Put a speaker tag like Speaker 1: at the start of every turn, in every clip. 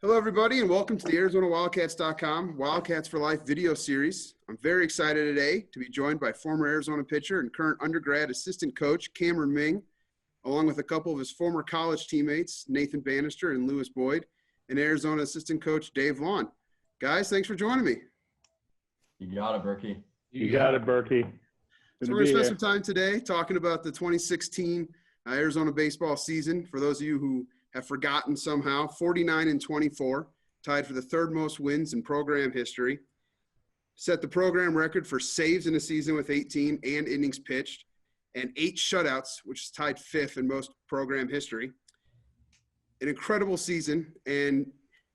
Speaker 1: Hello, everybody, and welcome to the ArizonaWildcats.com Wildcats for Life video series. I'm very excited today to be joined by former Arizona pitcher and current undergrad assistant coach Cameron Ming, along with a couple of his former college teammates, Nathan Bannister and Lewis Boyd, and Arizona assistant coach Dave Vaughn. Guys, thanks for joining me.
Speaker 2: You got it, Berkey.
Speaker 3: You got it, Berkey.
Speaker 1: So we're going to spend some time today talking about the 2016 Arizona baseball season. For those of you who have forgotten somehow, 49-24, tied for the third most wins in program history. Set the program record for saves in a season with 18 and innings pitched, and 8 shutouts, which is tied 5th in most program history. An incredible season, and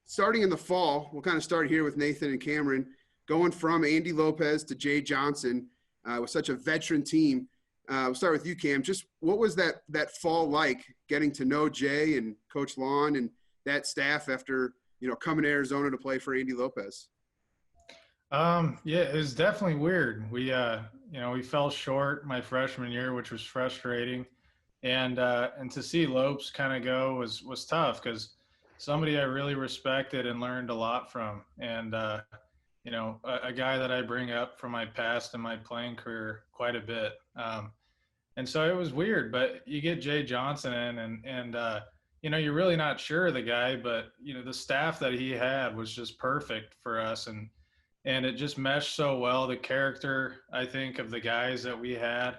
Speaker 1: starting in the fall, we'll kind of start here with Nathan and Cameron, going from Andy Lopez to Jay Johnson with such a veteran team. We'll start with you, Cam. Just what was that fall like, getting to know Jay and Coach Lon and that staff after, coming to Arizona to play for Andy Lopez?
Speaker 3: Yeah, it was definitely weird. We fell short my freshman year, which was frustrating. And to see Lopes kind of go was tough because somebody I really respected and learned a lot from. And, a guy that I bring up from my past and my playing career quite a bit. And so it was weird, but you get Jay Johnson in and you're really not sure of the guy, but, the staff that he had was just perfect for us. And it just meshed so well. The character, I think, of the guys that we had,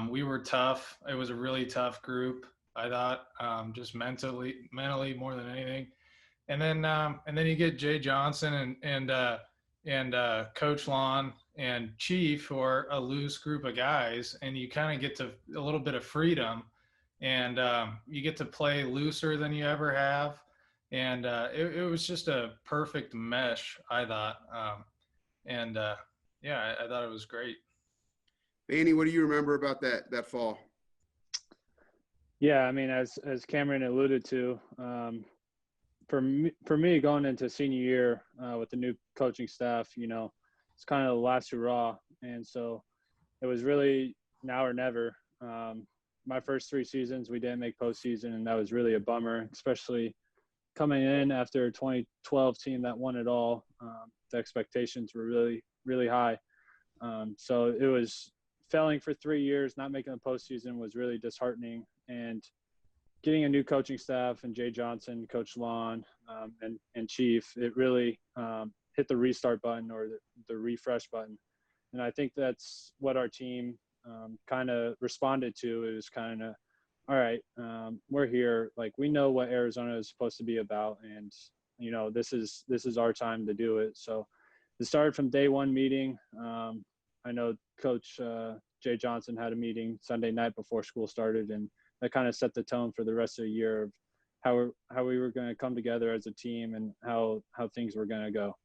Speaker 3: we were tough. It was a really tough group, I thought, just mentally more than anything. And then you get Jay Johnson and Coach Lon and Chief, who are a loose group of guys, and you kind of get to a little bit of freedom, and you get to play looser than you ever have. And it was just a perfect mesh, I thought. I thought it was great.
Speaker 1: Annie, what do you remember about that fall?
Speaker 4: Yeah, I mean, as Cameron alluded to, for me going into senior year with the new coaching staff, it's kind of the last hurrah. And so it was really now or never. My first 3 seasons, we didn't make postseason, and that was really a bummer, especially coming in after a 2012 team that won it all. The expectations were really, really high. So it was failing for 3 years, not making the postseason was really disheartening. And getting a new coaching staff and Jay Johnson, Coach Lon, and Chief, it really hit the restart button or the refresh button. And I think that's what our team kind of responded to. It was kind of, all right, we're here. Like, we know what Arizona is supposed to be about, and this is our time to do it. So it started from day one meeting. I know Coach Jay Johnson had a meeting Sunday night before school started, and that kind of set the tone for the rest of the year of how we were going to come together as a team and how things were going to go.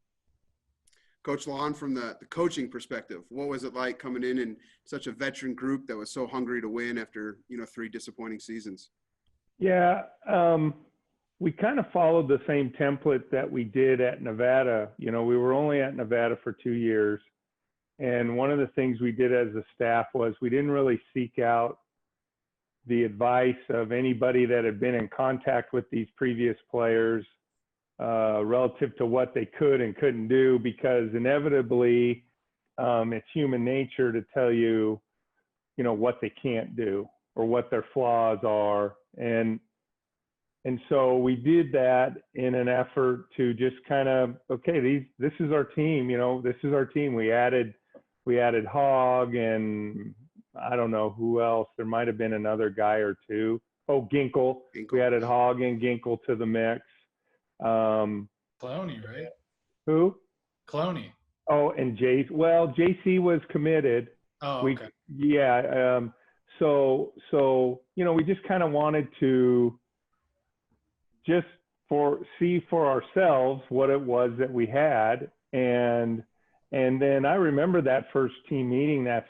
Speaker 1: Coach Lon, from the coaching perspective, what was it like coming in such a veteran group that was so hungry to win after 3 disappointing seasons?
Speaker 5: Yeah, we kind of followed the same template that we did at Nevada. We were only at Nevada for 2 years. And one of the things we did as a staff was we didn't really seek out the advice of anybody that had been in contact with these previous players relative to what they could and couldn't do, because inevitably it's human nature to tell you, what they can't do or what their flaws are. And so we did that in an effort to just kind of, okay, this is our team, this is our team. We added Hogg and I don't know who else. There might have been another guy or two. Oh, Ginkle. We added Hogg and Ginkle to the mix.
Speaker 3: Clowney, right?
Speaker 5: Who?
Speaker 3: Clowney.
Speaker 5: Oh, and JC was committed.
Speaker 3: Oh, okay.
Speaker 5: So we just kind of wanted to just see for ourselves what it was that we had. And then I remember that first team meeting that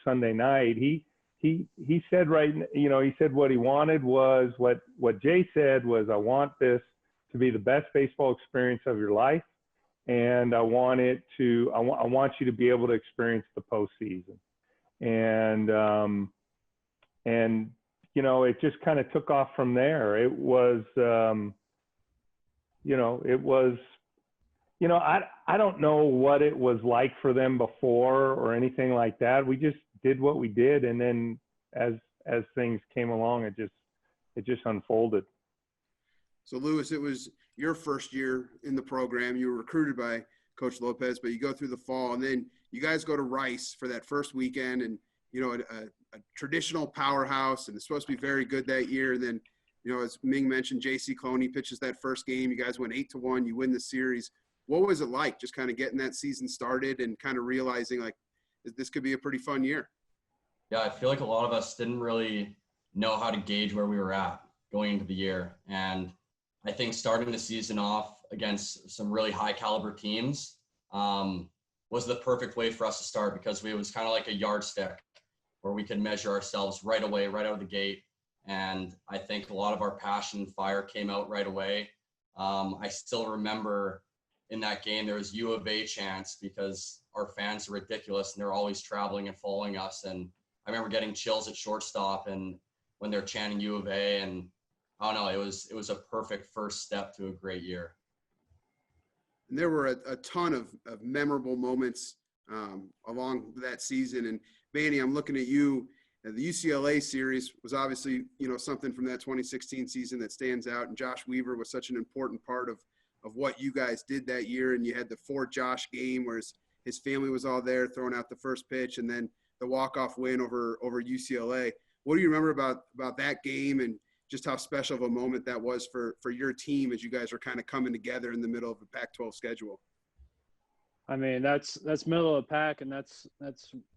Speaker 5: Sunday night. He said he said what he wanted was what Jay said was, I want this to be the best baseball experience of your life, and I want you to be able to experience the postseason. And it just kind of took off from there. It was it was, I don't know what it was like for them before or anything like that. We just did what we did. And then as things came along, it just unfolded.
Speaker 1: So Lewis, it was your first year in the program. You were recruited by Coach Lopez, but you go through the fall, and then you guys go to Rice for that first weekend, and a traditional powerhouse, and it's supposed to be very good that year. And then, as Ming mentioned, J.C. Cloney pitches that first game. You guys went 8-1. You win the series. What was it like, just kind of getting that season started and kind of realizing like this could be a pretty fun year?
Speaker 2: Yeah, I feel like a lot of us didn't really know how to gauge where we were at going into the year, and I think starting the season off against some really high caliber teams was the perfect way for us to start, because it was kind of like a yardstick where we could measure ourselves right away, right out of the gate. And I think a lot of our passion and fire came out right away. I still remember in that game, there was U of A chants because our fans are ridiculous and they're always traveling and following us. And I remember getting chills at shortstop and when they're chanting U of A, and I don't know, it was a perfect first step to a great year.
Speaker 1: And there were a ton of memorable moments along that season. And Manny, I'm looking at you. The UCLA series was obviously, something from that 2016 season that stands out. And Josh Weaver was such an important part of what you guys did that year. And you had the Fort Josh game where his family was all there throwing out the first pitch, and then the walk-off win over UCLA. What do you remember about that game, and just how special of a moment that was for your team as you guys are kind of coming together in the middle of the Pac-12 schedule?
Speaker 4: I mean, that's middle of the pack, and that's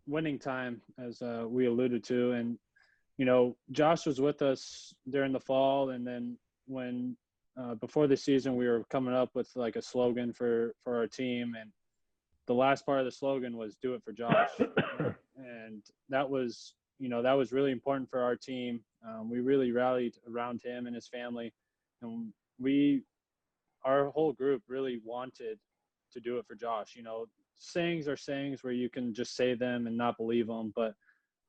Speaker 4: winning time, as we alluded to. And, Josh was with us during the fall, and then when before the season, we were coming up with like a slogan for our team, and the last part of the slogan was "Do it for Josh," and that was really important for our team. We really rallied around him and his family, and our whole group really wanted to do it for Josh. Sayings are sayings where you can just say them and not believe them, but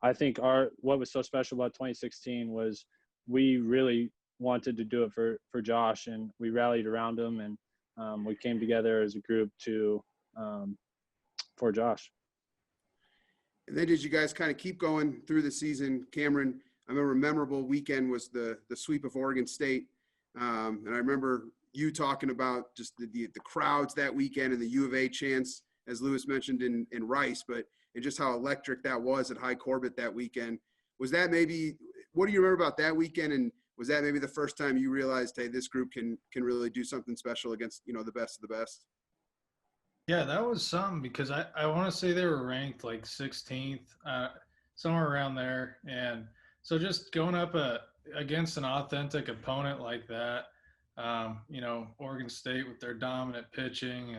Speaker 4: I think what was so special about 2016 was we really wanted to do it for Josh, and we rallied around him, and we came together as a group for Josh.
Speaker 1: And then as you guys kind of keep going through the season, Cameron, I remember a memorable weekend was the sweep of Oregon State. And I remember you talking about just the crowds that weekend and the U of A chants, as Lewis mentioned in Rice, and just how electric that was at High Corbett that weekend. Was that what do you remember about that weekend? And was that maybe the first time you realized, hey, this group can really do something special against, the best of the best?
Speaker 3: Yeah, that was something, because I want to say they were ranked like 16th, somewhere around there. And so just going up against an authentic opponent like that, Oregon State with their dominant pitching,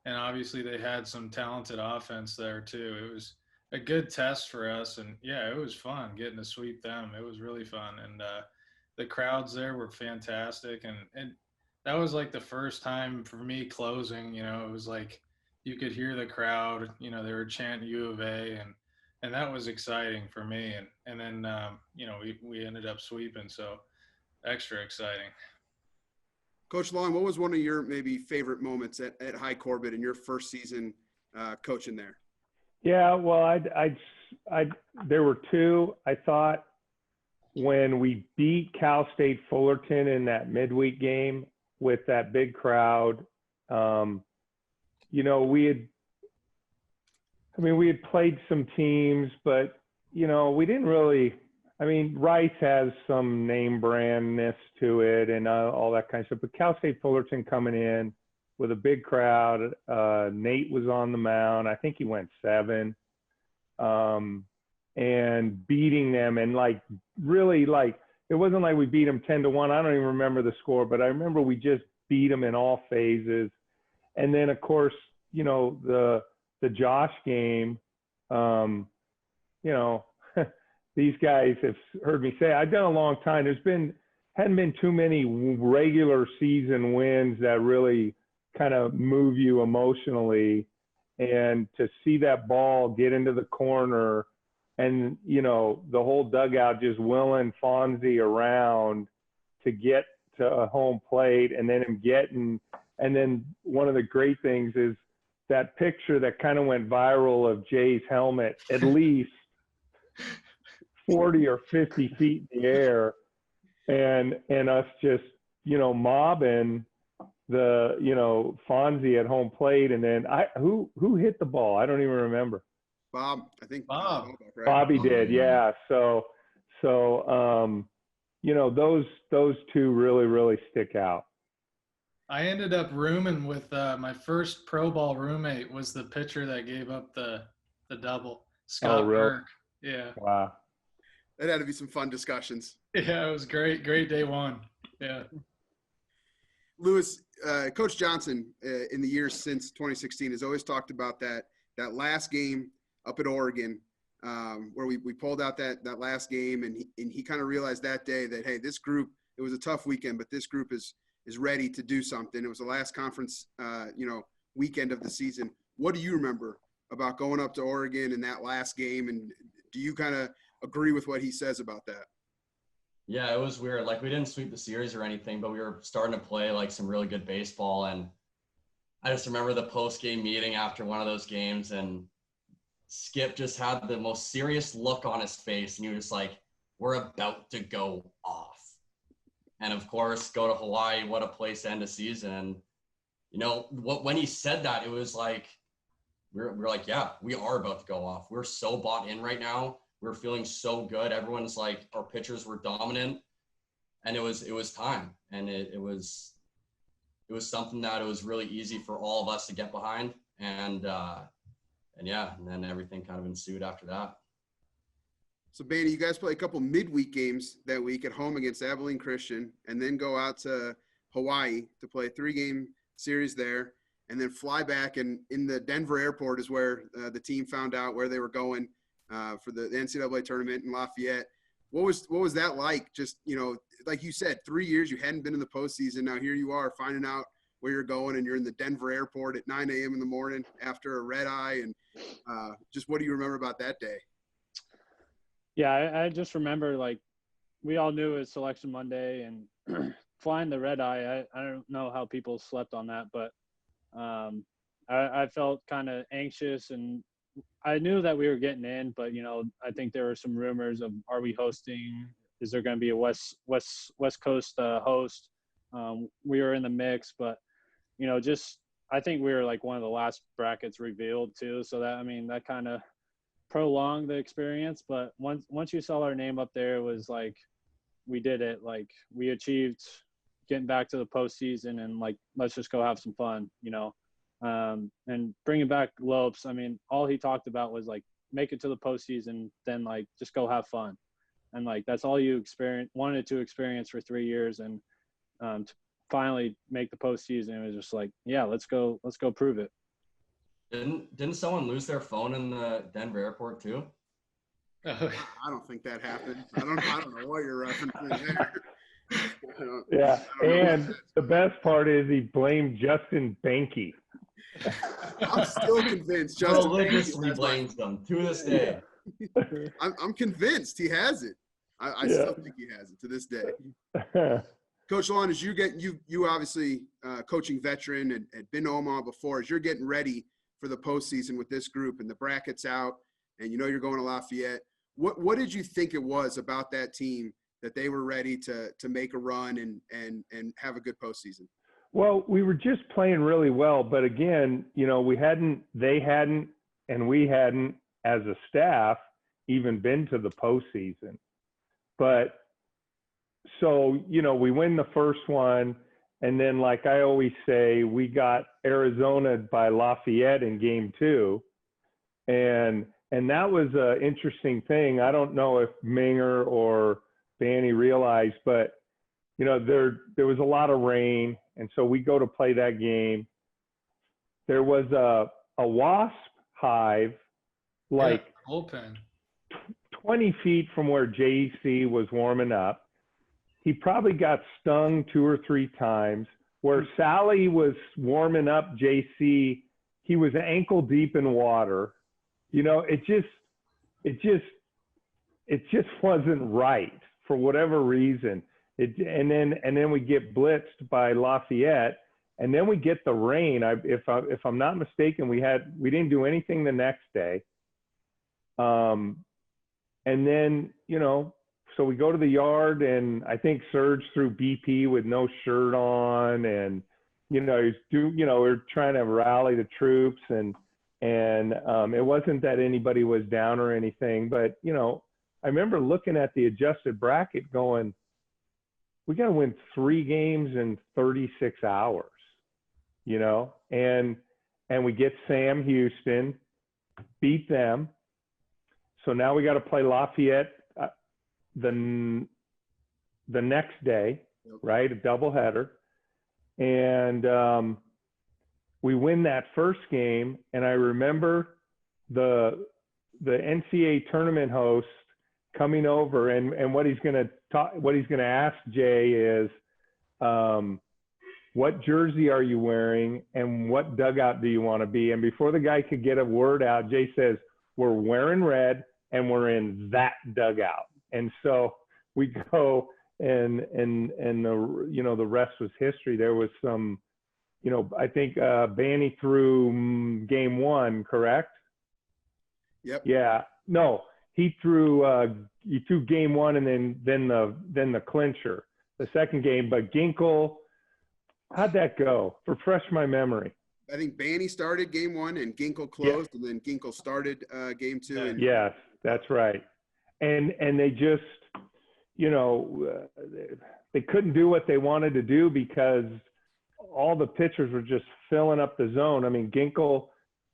Speaker 3: and obviously they had some talented offense there too. It was a good test for us, and yeah, it was fun getting to sweep them. It was really fun, and the crowds there were fantastic, and that was like the first time for me closing. It was like you could hear the crowd. They were chanting U of A, and that was exciting for me. And then we ended up sweeping, so extra exciting.
Speaker 1: Coach Long, what was one of your maybe favorite moments at High Corbett in your first season coaching there?
Speaker 5: Yeah, well, there were two. I thought when we beat Cal State Fullerton in that midweek game with that big crowd, we had played some teams, but, we didn't really – Rice has some name brandness to it and all that kind of stuff. But Cal State Fullerton coming in with a big crowd, Nate was on the mound. I think he went 7, and beating them, and really it wasn't like we beat them 10-1. I don't even remember the score, but I remember we just beat them in all phases. And then of course, the Josh game, these guys have heard me say, I've done a long time. Hadn't been too many regular season wins that really kind of move you emotionally. And to see that ball get into the corner and, the whole dugout just willing Fonzie around to get to home plate, and then and then one of the great things is that picture that kind of went viral of Jay's helmet, at least 40 or 50 feet in the air, and us just, mobbing the, Fonzie at home plate. And then who hit the ball? I don't even remember.
Speaker 1: Bob, I think
Speaker 3: Bob.
Speaker 1: Right?
Speaker 5: Bobby did. Yeah. So, those two really, really stick out.
Speaker 3: I ended up rooming with my first pro ball roommate was the pitcher that gave up the double, Scott
Speaker 5: really?
Speaker 3: Berg. Yeah.
Speaker 5: Wow.
Speaker 1: That had to be some fun discussions.
Speaker 3: Yeah, it was great. Great day one. Yeah.
Speaker 1: Lewis, Coach Johnson, in the years since 2016, has always talked about that last game up at Oregon, where we pulled out that last game, and he kind of realized that day that, hey, this group, it was a tough weekend, but this group is ready to do something. It was the last conference, weekend of the season. What do you remember about going up to Oregon in that last game, and do you kind of agree with what he says about that?
Speaker 2: Yeah, it was weird. Like, we didn't sweep the series or anything, but we were starting to play like some really good baseball. And I just remember the post-game meeting after one of those games, and Skip just had the most serious look on his face, and he was like, we're about to go off. And of course, go to Hawaii, what a place to end a season. And, when he said that, it was like, we're like, yeah, we are about to go off. We're so bought in right now. We're feeling so good. Everyone's like, our pitchers were dominant, and it was time. And it was something that it was really easy for all of us to get behind. And then everything kind of ensued after that.
Speaker 1: So, Banny, you guys play a couple midweek games that week at home against Abilene Christian, and then go out to Hawaii to play a 3-game series there, and then fly back. And in the Denver airport is where the team found out where they were going for the NCAA tournament in Lafayette. What was that like? Just, like you said, 3 years, you hadn't been in the postseason. Now here you are finding out where you're going, and you're in the Denver airport at 9 a.m. in the morning after a red eye. And just what do you remember about that day?
Speaker 4: Yeah, I just remember, like, we all knew it was Selection Monday, and flying the red eye, I don't know how people slept on that, but I felt kind of anxious, and I knew that we were getting in, but, I think there were some rumors of, are we hosting? Is there going to be a West Coast host? We were in the mix, but, I think we were like one of the last brackets revealed too. So that kind of prolonged the experience. But once you saw our name up there, it was like, we did it. Like, we achieved getting back to the postseason, and like, let's just go have some fun, and bringing back Lopes. All he talked about was like, make it to the postseason, then like, just go have fun. And like, that's all you wanted to experience for 3 years. And to finally make the postseason, it was just like, yeah, let's go prove it.
Speaker 2: Didn't someone lose their phone in the Denver airport too?
Speaker 1: I don't think that happened. I don't know what you're referencing there.
Speaker 5: Yeah, and the best part is he blamed Justin Banky.
Speaker 1: I'm still convinced Justin
Speaker 2: religiously blames them to this day.
Speaker 1: I'm convinced he has it. I still think he has it to this day. Coach Lawn, as you obviously coaching veteran and had been to Omaha before, as you're getting ready for the postseason with this group and the brackets out, and you're going to Lafayette, what did you think it was about that team that they were ready to make a run and have a good postseason?
Speaker 5: Well, we were just playing really well, but again, they hadn't, and we hadn't as a staff even been to the postseason. But so, we win the first one, and then, like I always say, we got Arizona by Lafayette in game 2. And that was an interesting thing. I don't know if Minger or Banny realized, but, there was a lot of rain. And so we go to play that game. There was a wasp hive, like
Speaker 3: bullpen,
Speaker 5: 20 feet from where JC was warming up. He probably got stung 2 or 3 times. Where Sally was warming up JC, he was ankle deep in water. It just wasn't right for whatever reason. And then we get blitzed by Lafayette, and then we get the rain. If I'm not mistaken, we didn't do anything the next day. And then, so we go to the yard, and I think Serge threw BP with no shirt on, and we're trying to rally the troops, and it wasn't that anybody was down or anything, but I remember looking at the adjusted bracket going, we got to win 3 games in 36 hours, and we get Sam Houston, beat them. So now we got to play Lafayette the next day, right? A doubleheader. And we win that first game. And I remember the NCAA tournament host coming over, and what he's going to ask Jay is, what jersey are you wearing and what dugout do you want to be? And before the guy could get a word out, Jay says, we're wearing red and we're in that dugout. And so we go, and the rest was history. There was some, I think Banny threw game 1, correct?
Speaker 1: Yep.
Speaker 5: Yeah. No, he threw game 1 and then the clincher, the second game. But Ginkle, how'd that go? Refresh my memory.
Speaker 1: I think Banny started game 1 and Ginkle closed, and then Ginkle started game 2. And
Speaker 5: yes, that's right. And they just, they couldn't do what they wanted to do because all the pitchers were just filling up the zone. I mean, Ginkle,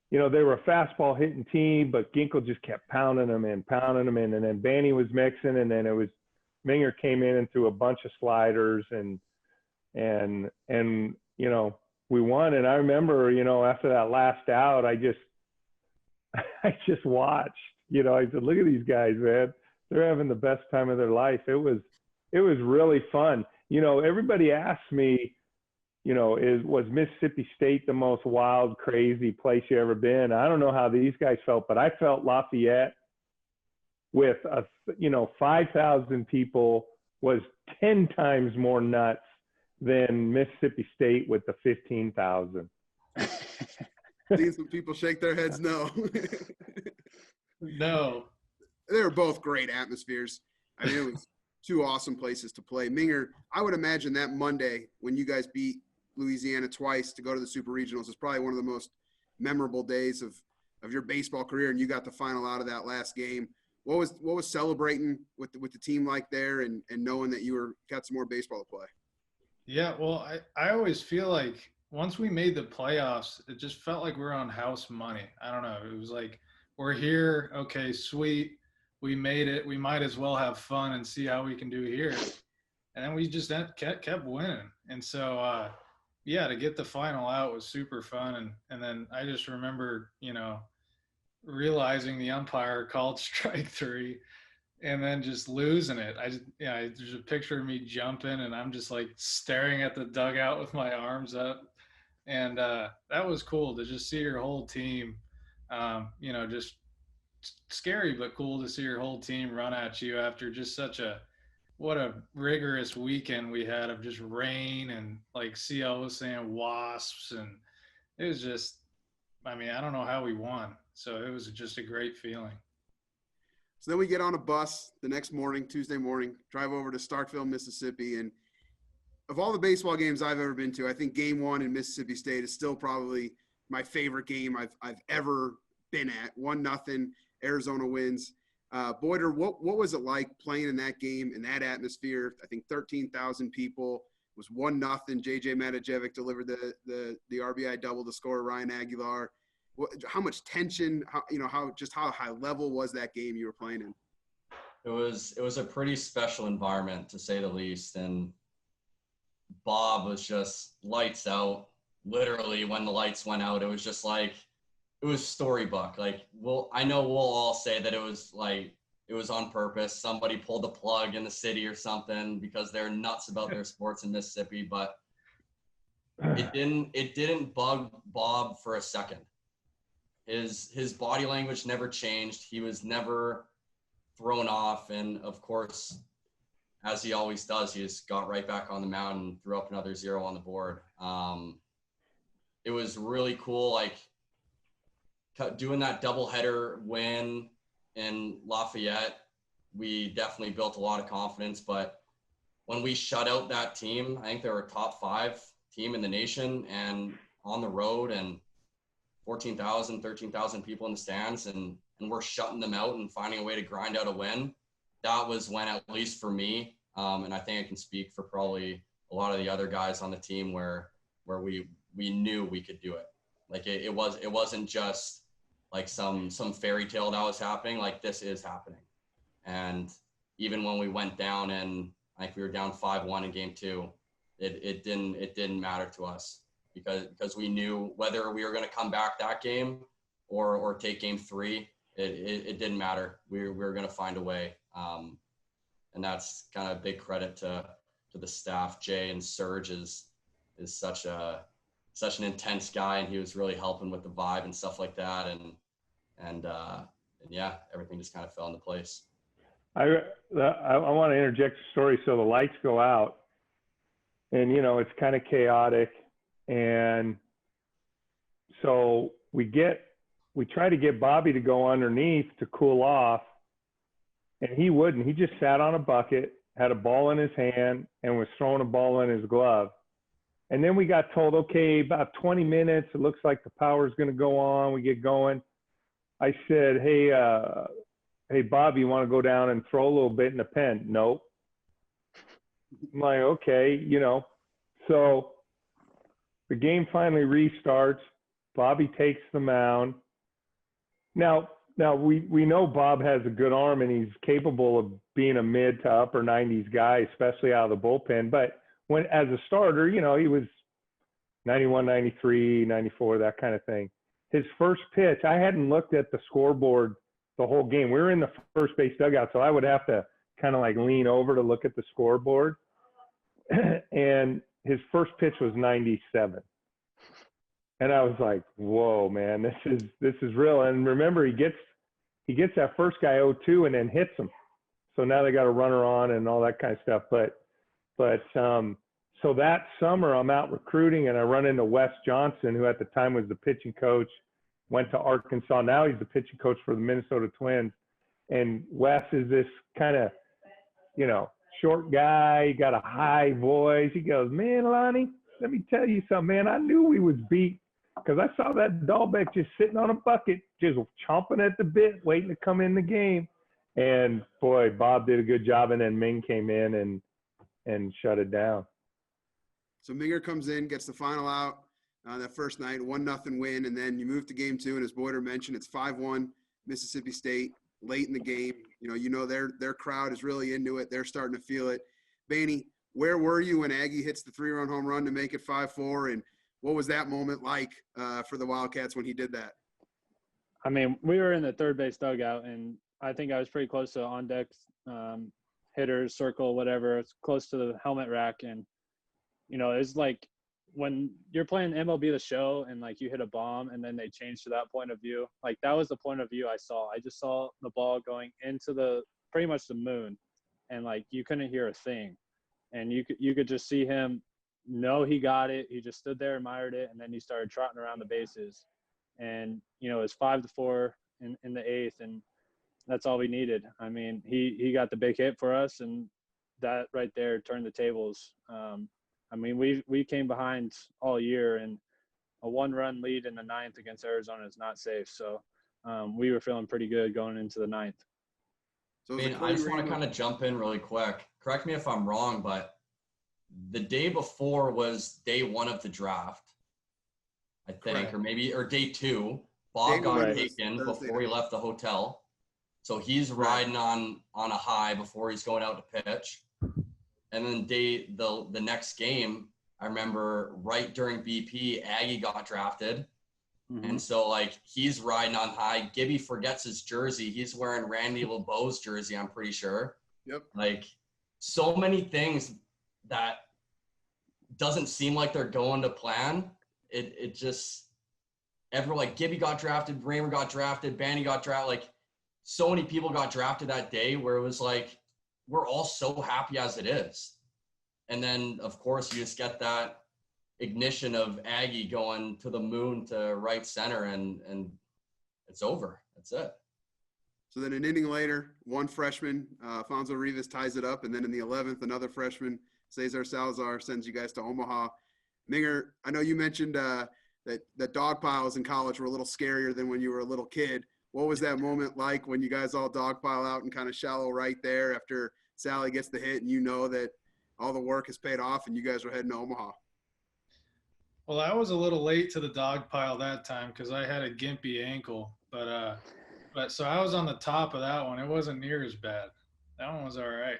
Speaker 5: they were a fastball hitting team, but Ginkle just kept pounding them in. And then Banny was mixing, and then it was Minger came in and threw a bunch of sliders, and we won. And I remember, after that last out, I just watched, I said, look at these guys, man. They're having the best time of their life. It was really fun. Everybody asks me, was Mississippi State the most wild, crazy place you ever been? I don't know how these guys felt, but I felt Lafayette with 5,000 people was 10 times more nuts than Mississippi State with the 15,000.
Speaker 1: Seeing some people shake their heads no.
Speaker 3: No.
Speaker 1: They were both great atmospheres. I mean, it was 2 awesome places to play. Minger, I would imagine that Monday when you guys beat Louisiana twice to go to the Super Regionals is probably one of the most memorable days of your baseball career, and you got the final out of that last game. What was celebrating with the team like there and knowing that you got some more baseball to play?
Speaker 3: Yeah, well, I always feel like once we made the playoffs, it just felt like we were on house money. I don't know. It was like, we're here. Okay, sweet. We made it. We might as well have fun and see how we can do here. And then we just kept winning. And so, to get the final out was super fun. And then I just remember, realizing the umpire called strike 3 and then just losing it. There's a picture of me jumping, and I'm just like staring at the dugout with my arms up. And that was cool to just see your whole team, just scary but cool to see your whole team run at you after just what a rigorous weekend we had of just rain and, like CL was saying, wasps. And it was just, I don't know how we won. So it was just a great feeling.
Speaker 1: So then we get on a bus the next morning, Tuesday morning, drive over to Starkville, Mississippi. And of all the baseball games I've ever been to, I think game 1 in Mississippi State is still probably my favorite game I've ever been at. 1-0, Arizona wins. Boyder, what was it like playing in that game, in that atmosphere? I think 13,000 people. It was 1-0. J.J. Matajevic delivered the RBI double to score Ryan Aguilar. How much tension, how high level was that game you were playing in?
Speaker 2: It was a pretty special environment, to say the least. And Bob was just lights out. Literally, when the lights went out, it was just like, it was storybook. Like, I know we'll all say that it was on purpose. Somebody pulled a plug in the city or something because they're nuts about their sports in Mississippi, but it didn't bug Bob for a second. His body language never changed. He was never thrown off. And of course, as he always does, he just got right back on the mound and threw up another 0 on the board. It was really cool, like doing that doubleheader win in Lafayette. We definitely built a lot of confidence, but when we shut out that team, I think they were a top 5 team in the nation and on the road, and 14,000, 13,000 people in the stands, and we're shutting them out and finding a way to grind out a win. That was when, at least for me, and I think I can speak for probably a lot of the other guys on the team, where we knew we could do it. Like it wasn't just like some fairy tale that was happening. Like, this is happening. And even when we went down, and I think we were down 5-1 in game 2, it didn't matter to us, because we knew whether we were going to come back that game or take game 3, it didn't matter. We were going to find a way. And that's kind of a big credit to the staff. Jay and Serge is such an intense guy, and he was really helping with the vibe and stuff like that. And yeah, everything just kind of fell into place.
Speaker 5: I want to interject a story. So the lights go out, and it's kind of chaotic, and so we try to get Bobby to go underneath to cool off, and he wouldn't. He just sat on a bucket, had a ball in his hand, and was throwing a ball in his glove. And then we got told, okay, about 20 minutes, it looks like the power's going to go on. We get going. I said, hey, Bob, you want to go down and throw a little bit in the pen? Nope. I'm like, okay, So the game finally restarts. Bobby takes the mound. Now we know Bob has a good arm, and he's capable of being a mid to upper 90s guy, especially out of the bullpen. But when, as a starter, he was 91, 93, 94, that kind of thing. His first pitch, I hadn't looked at the scoreboard the whole game. We were in the first base dugout, so I would have to kind of like lean over to look at the scoreboard. And his first pitch was 97. And I was like, whoa, man, this is real. And remember, he gets that first guy 0-2 and then hits him. So now they got a runner on and all that kind of stuff. But so that summer I'm out recruiting, and I run into Wes Johnson, who at the time was the pitching coach, went to Arkansas. Now he's the pitching coach for the Minnesota Twins. And Wes is this kind of, short guy. He got a high voice. He goes, man, Lonnie, let me tell you something, man. I knew we was beat because I saw that Dahlbeck just sitting on a bucket, just chomping at the bit, waiting to come in the game. And boy, Bob did a good job. And then Ming came in and shut it down.
Speaker 1: So Minger comes in, gets the final out on that first night, 1-0 win, and then you move to game 2, and as Boyder mentioned, it's 5-1 Mississippi State late in the game. Their crowd is really into it. They're starting to feel it. Baney, where were you when Aggie hits the 3-run home run to make it 5-4, and what was that moment like for the Wildcats when he did that?
Speaker 4: I mean, we were in the third base dugout, and I think I was pretty close to on deck hitters, circle, whatever. It's close to the helmet rack, and it's like when you're playing MLB The Show and like you hit a bomb and then they change to that point of view. Like that was the point of view I saw. I just saw the ball going into pretty much the moon, and like you couldn't hear a thing, and you could just see him know he got it. He just stood there, admired it, and then he started trotting around the bases, and it was 5-4 in the 8th, and that's all we needed. I mean, he got the big hit for us, and that right there turned the tables. I mean, we came behind all year, and a 1-run lead in the 9th against Arizona is not safe. So we were feeling pretty good going into the 9th.
Speaker 2: So I just want to kind of jump in really quick. Correct me if I'm wrong, but the day before was day 1 of the draft, I think,
Speaker 1: Correct.
Speaker 2: or day 2. Bob got taken before he left the hotel. So he's riding on a high before he's going out to pitch. And then the next game, I remember right during BP, Aggie got drafted. Mm-hmm. And so, like, he's riding on high. Gibby forgets his jersey. He's wearing Randy LeBeau's jersey, I'm pretty sure.
Speaker 1: Yep.
Speaker 2: Like, so many things that doesn't seem like they're going to plan. It just – everyone, like, Gibby got drafted, Raymer got drafted, Banny got drafted. Like, so many people got drafted that day where it was like – we're all so happy as it is. And then, of course, you just get that ignition of Aggie going to the moon to right center, and it's over. That's it.
Speaker 1: So then an inning later, one freshman, Alfonso Rivas, ties it up. And then in the 11th, another freshman, Cesar Salazar, sends you guys to Omaha. Minger, I know you mentioned that dog piles in college were a little scarier than when you were a little kid. What was that moment like when you guys all dog pile out and kind of shallow right there after Sally gets the hit and you know that all the work has paid off and you guys were heading to Omaha?
Speaker 3: Well, I was a little late to the dog pile that time because I had a gimpy ankle, but so I was on the top of that one. It wasn't near as bad. That one was all right.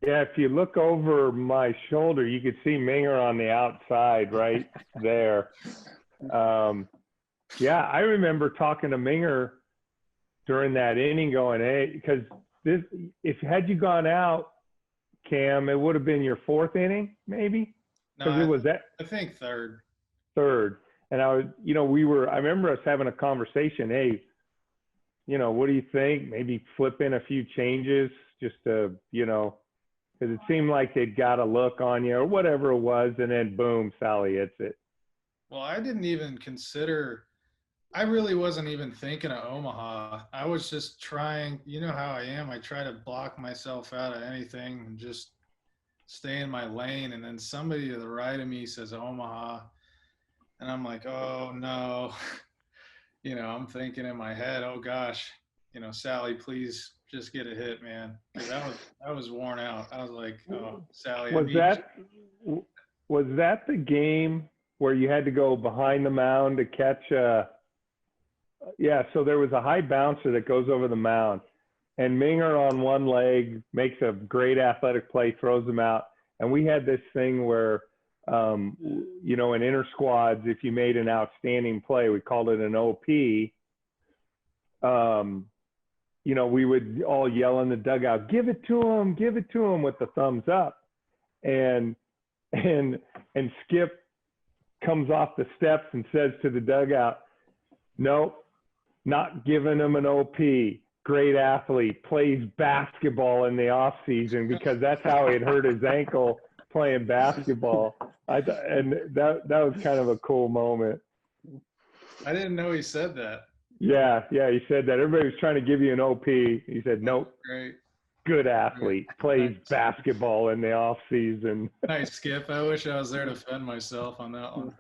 Speaker 5: Yeah, if you look over my shoulder, you could see Minger on the outside right there. Yeah, I remember talking to Minger during that inning going, hey, because had you gone out, Cam, it would have been your fourth inning, maybe? Because
Speaker 3: No,
Speaker 5: it was that.
Speaker 3: I think third.
Speaker 5: And I remember us having a conversation, hey, what do you think? Maybe flip in a few changes just to, because it seemed like they'd got a look on you or whatever it was. And then boom, Sally hits it.
Speaker 3: Well, I didn't even consider – I really wasn't even thinking of Omaha. I was just trying – you know how I am. I try to block myself out of anything and just stay in my lane. And then somebody to the right of me says Omaha. And I'm like, oh, no. I'm thinking in my head, oh, gosh, Sally, please just get a hit, man. Because I was worn out. I was like, oh, Sally.
Speaker 5: Was that the game – where you had to go behind the mound to catch so there was a high bouncer that goes over the mound, and Minger on one leg makes a great athletic play, throws him out. And we had this thing where, in inter squads, if you made an outstanding play, we called it an OP. We would all yell in the dugout, give it to him with the thumbs up. And Skip comes off the steps and says to the dugout, nope, not giving him an OP. Great athlete, plays basketball in the off season, because that's how he had hurt his ankle playing basketball. And that was kind of a cool moment.
Speaker 3: I didn't know he said that.
Speaker 5: Yeah, he said that. Everybody was trying to give you an OP. He said, nope.
Speaker 3: Great.
Speaker 5: Good athlete, plays basketball in the off season.
Speaker 3: Nice, Skip. I wish I was there to defend myself on that one.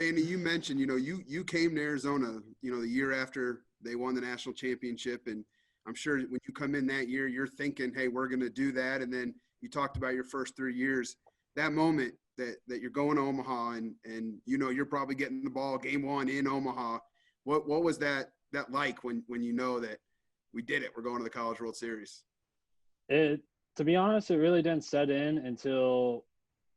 Speaker 1: Andy, you mentioned, you came to Arizona, the year after they won the national championship. And I'm sure when you come in that year, you're thinking, hey, we're going to do that. And then you talked about your first 3 years, that moment that you're going to Omaha and you're probably getting the ball game one in Omaha. What was that like when you know that we did it, we're going to the College World Series?
Speaker 4: To be honest, it really didn't set in until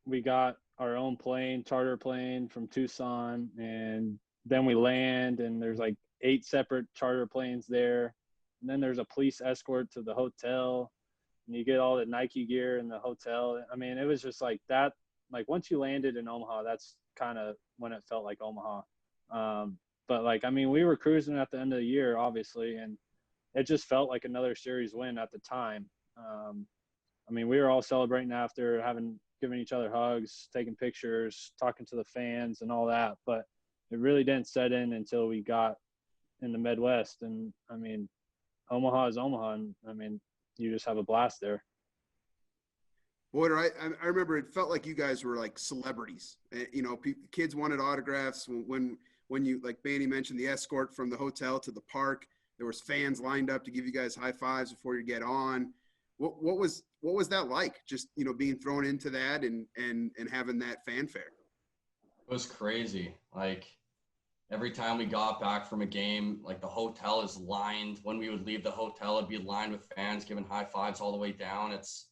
Speaker 4: we got our own charter plane from Tucson, and then we land, and there's like 8 separate charter planes there, and then there's a police escort to the hotel, and you get all the Nike gear in the hotel. I mean, it was just like that. Like once you landed in Omaha, that's kind of when it felt like Omaha. But we were cruising at the end of the year, obviously, and it just felt like another series win at the time. We were all celebrating after, giving each other hugs, taking pictures, talking to the fans and all that. But it really didn't set in until we got in the Midwest. And, Omaha is Omaha. And, you just have a blast there.
Speaker 1: Boy, I remember it felt like you guys were like celebrities. Kids wanted autographs when you, like Bandy mentioned, the escort from the hotel to the park. There was fans lined up to give you guys high fives before you get on. What was that like? Just being thrown into that and having that fanfare.
Speaker 2: It was crazy. Like every time we got back from a game, like the hotel is lined. When we would leave the hotel, it'd be lined with fans giving high fives all the way down. It's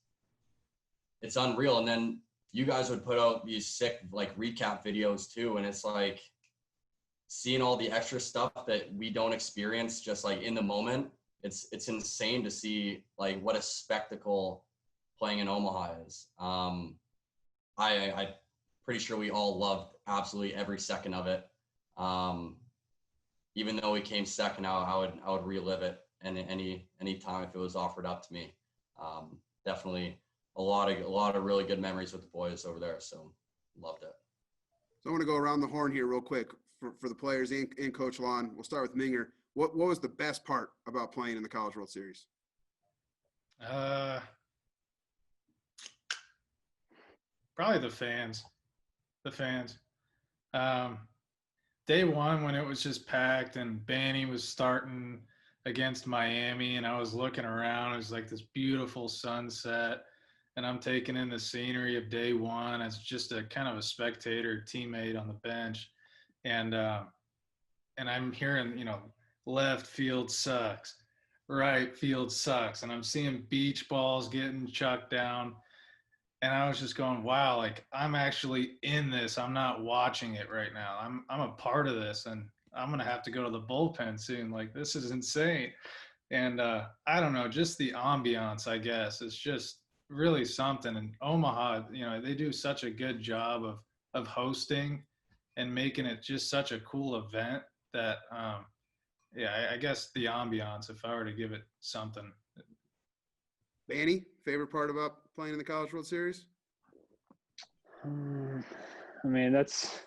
Speaker 2: unreal. And then you guys would put out these sick like recap videos too, and it's like seeing all the extra stuff that we don't experience just like in the moment. It's insane to see like what a spectacle playing in Omaha is. I'm pretty sure we all loved absolutely every second of it. Even though we came second, I would relive it any time if it was offered up to me. Definitely a lot of really good memories with the boys over there. So loved it.
Speaker 1: So I want to go around the horn here real quick for the players and Coach Lon. We'll start with Minger. What was the best part about playing in the College World Series?
Speaker 3: Probably the fans. The fans. Day one when it was just packed and Banny was starting against Miami and I was looking around, it was like this beautiful sunset and I'm taking in the scenery of day one as just a kind of a spectator teammate on the bench. And I'm hearing, left field sucks, right field sucks. And I'm seeing beach balls getting chucked down. And I was just going, wow, like I'm actually in this. I'm not watching it right now. I'm a part of this, and I'm gonna have to go to the bullpen soon. Like this is insane. And I don't know, just the ambiance, I guess, is just really something. And Omaha, they do such a good job of hosting and making it just such a cool event that, I guess the ambiance, if I were to give it something.
Speaker 1: Banny, favorite part about playing in the College World Series?
Speaker 4: I mean, that's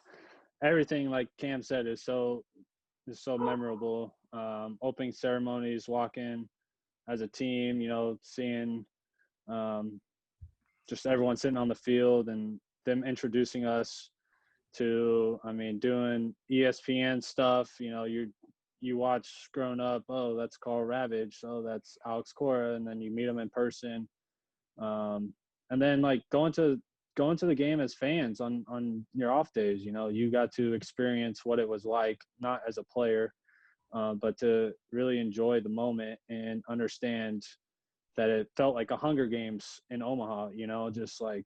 Speaker 4: everything. Like Cam said, is so memorable. Opening ceremonies, walking as a team, seeing just everyone sitting on the field and them introducing us to, doing ESPN stuff. You watch growing up, oh, that's Carl Ravage, oh, that's Alex Cora, and then you meet them in person. And then like going to the game as fans on your off days, you got to experience what it was like, not as a player, but to really enjoy the moment and understand that it felt like a Hunger Games in Omaha, just like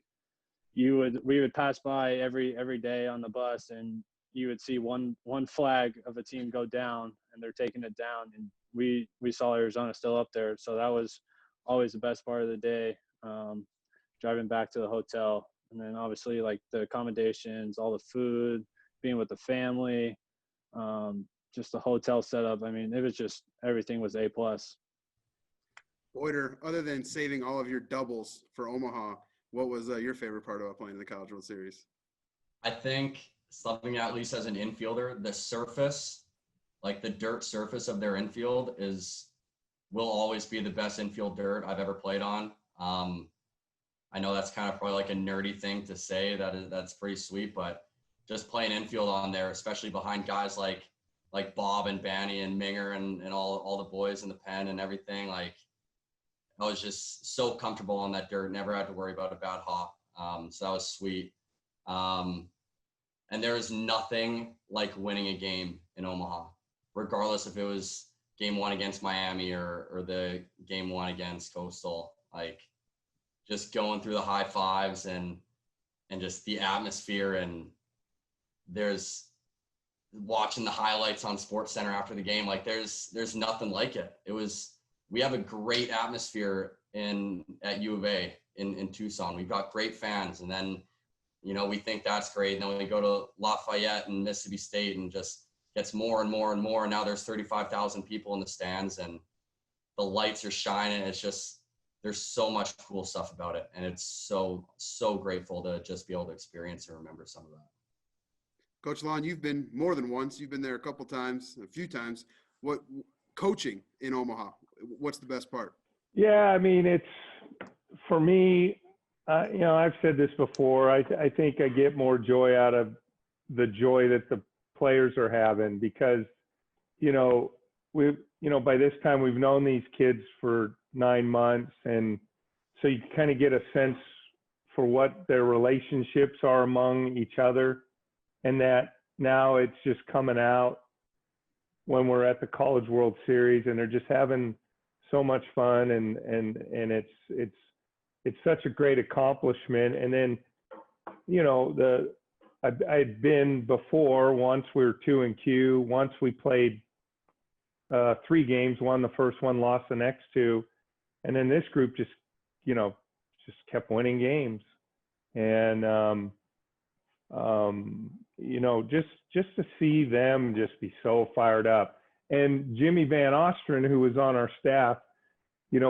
Speaker 4: we would pass by every day on the bus and you would see one flag of a team go down and they're taking it down. And we saw Arizona still up there. So that was always the best part of the day, driving back to the hotel. And then obviously like the accommodations, all the food, being with the family, just the hotel setup. It was just, everything was A+.
Speaker 1: Boyder, other than saving all of your doubles for Omaha, what was your favorite part about playing in the College World Series?
Speaker 2: I think something, at least as an infielder, the surface, like the dirt surface of their infield will always be the best infield dirt I've ever played on. I know that's kind of probably like a nerdy thing to say, that's pretty sweet, but just playing infield on there, especially behind guys like Bob and Banny and Minger and all the boys in the pen and everything, like I was just so comfortable on that dirt, never had to worry about a bad hop. So that was sweet. And there is nothing like winning a game in Omaha, regardless if it was game one against Miami or the game one against Coastal. Like just going through the high fives and just the atmosphere, and there's watching the highlights on Sports Center after the game. Like there's nothing like it. We have a great atmosphere at U of A in Tucson. We've got great fans, and then we think that's great. And then we go to Lafayette and Mississippi State and just gets more and more and more. And now there's 35,000 people in the stands and the lights are shining. It's just, there's so much cool stuff about it. And it's so, so grateful to just be able to experience and remember some of that.
Speaker 1: Coach Lon, you've been more than once. You've been there a few times. What coaching in Omaha, what's the best part?
Speaker 5: Yeah, it's for me, I've said this before. I think I get more joy out of the joy that the players are having because, by this time we've known these kids for 9 months. And so you kind of get a sense for what their relationships are among each other. And that now it's just coming out when we're at the College World Series and they're just having so much fun and it's such a great accomplishment. And then, I'd been before, once we were 2-Q, once we played 3 games, won the first one, lost the next 2. And then this group just kept winning games. And, just to see them just be so fired up. And Jimmy Van Ostren, who was on our staff,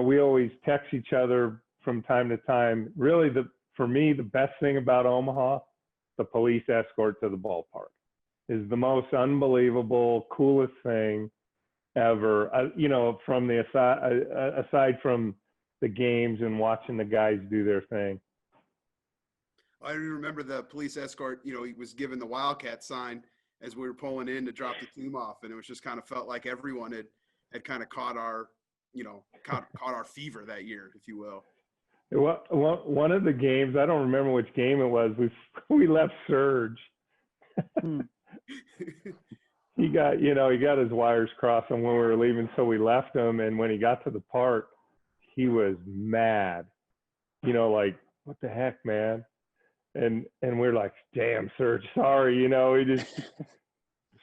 Speaker 5: we always text each other from time to time. Really, for me, the best thing about Omaha, the police escort to the ballpark, is the most unbelievable, coolest thing ever. From the aside from the games and watching the guys do their thing.
Speaker 1: I remember the police escort, he was given the Wildcat sign as we were pulling in to drop the team off. And it was just kind of felt like everyone had kind of caught our fever that year, if you will.
Speaker 5: One of the games, I don't remember which game it was, we left Serge. He got his wires crossed when we were leaving, so we left him. And when he got to the park, he was mad, like, what the heck, man? And we're like, damn, Serge, sorry,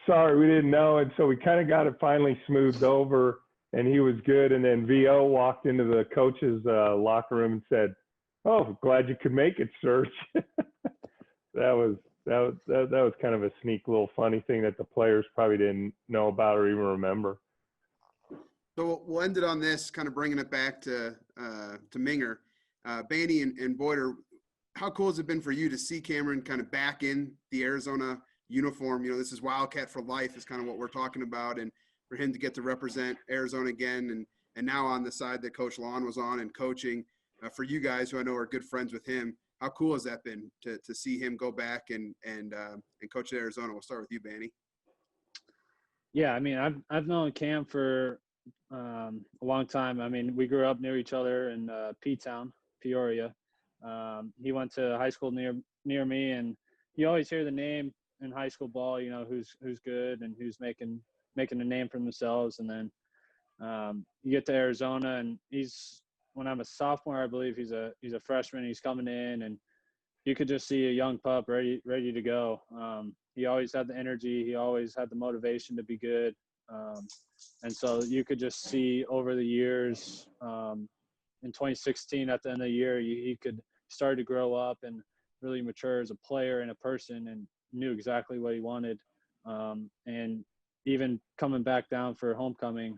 Speaker 5: sorry, we didn't know. And so we kind of got it finally smoothed over, and he was good. And then VO walked into the coach's locker room and said, "Oh, glad you could make it, Serge." That was kind of a sneak little funny thing that the players probably didn't know about or even remember.
Speaker 1: So we'll end it on this, kind of bringing it back to Minger, Banny and Boyer. How cool has it been for you to see Cameron kind of back in the Arizona uniform? This is Wildcat for life is kind of what we're talking about, and for him to get to represent Arizona again, and now on the side that Coach Lon was on and coaching, for you guys who I know are good friends with him, how cool has that been to see him go back and coach at Arizona? We'll start with you, Banny.
Speaker 4: Yeah, I mean, I've known Cam for a long time. I mean, we grew up near each other in P-Town, Peoria. He went to high school near me, and you always hear the name in high school ball, who's good and who's making a name for themselves. And then you get to Arizona, and when I'm a sophomore, I believe he's a freshman. He's coming in, and you could just see a young pup ready to go. He always had the energy. He always had the motivation to be good. And so you could just see over the years, in 2016, at the end of the year, he could start to grow up and really mature as a player and a person, and knew exactly what he wanted. And even coming back down for homecoming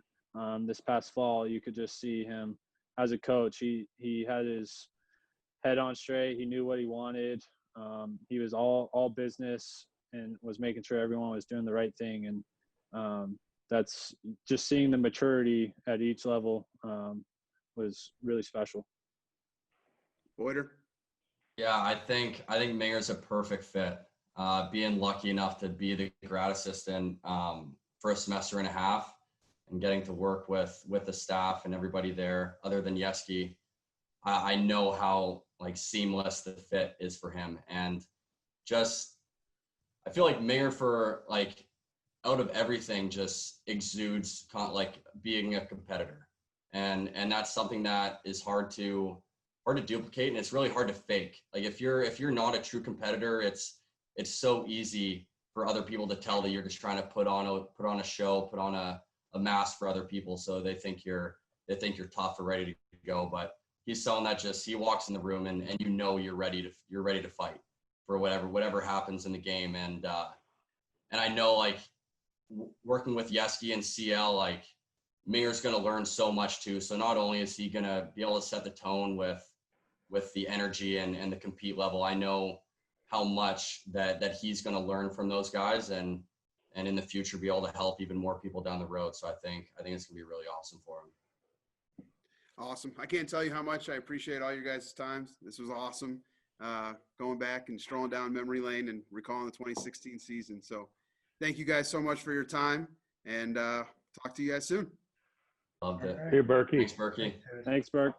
Speaker 4: this past fall, you could just see him as a coach. He had his head on straight. He knew what he wanted. He was all business and was making sure everyone was doing the right thing. And that's just seeing the maturity at each level was really special.
Speaker 1: Boyer?
Speaker 2: Yeah, I think Minger's a perfect fit. Being lucky enough to be the grad assistant for a semester and a half, and getting to work with the staff and everybody there, other than Yeski, I know how seamless the fit is for him. And just, I feel like Minger, for out of everything, just exudes being a competitor. And that's something that is hard to duplicate, and it's really hard to fake. If you're not a true competitor, it's so easy for other people to tell that you're just trying to put on a show, put on a mask for other people, so they think you're tough or ready to go. But he's someone that he walks in the room and you're ready to fight for whatever happens in the game. And I know working with Yeski and CL, Minger's going to learn so much too. So not only is he going to be able to set the tone with the energy and the compete level, I know how much that he's going to learn from those guys, and in the future be able to help even more people down the road. So I think it's going to be really awesome for him.
Speaker 1: Awesome. I can't tell you how much I appreciate all your guys' times. This was awesome. Going back and strolling down memory lane and recalling the 2016 season. So thank you guys so much for your time, and talk to you guys soon.
Speaker 2: Loved it.
Speaker 5: Hey, Berkey.
Speaker 2: Thanks, Berkey.
Speaker 4: Thanks, Berk.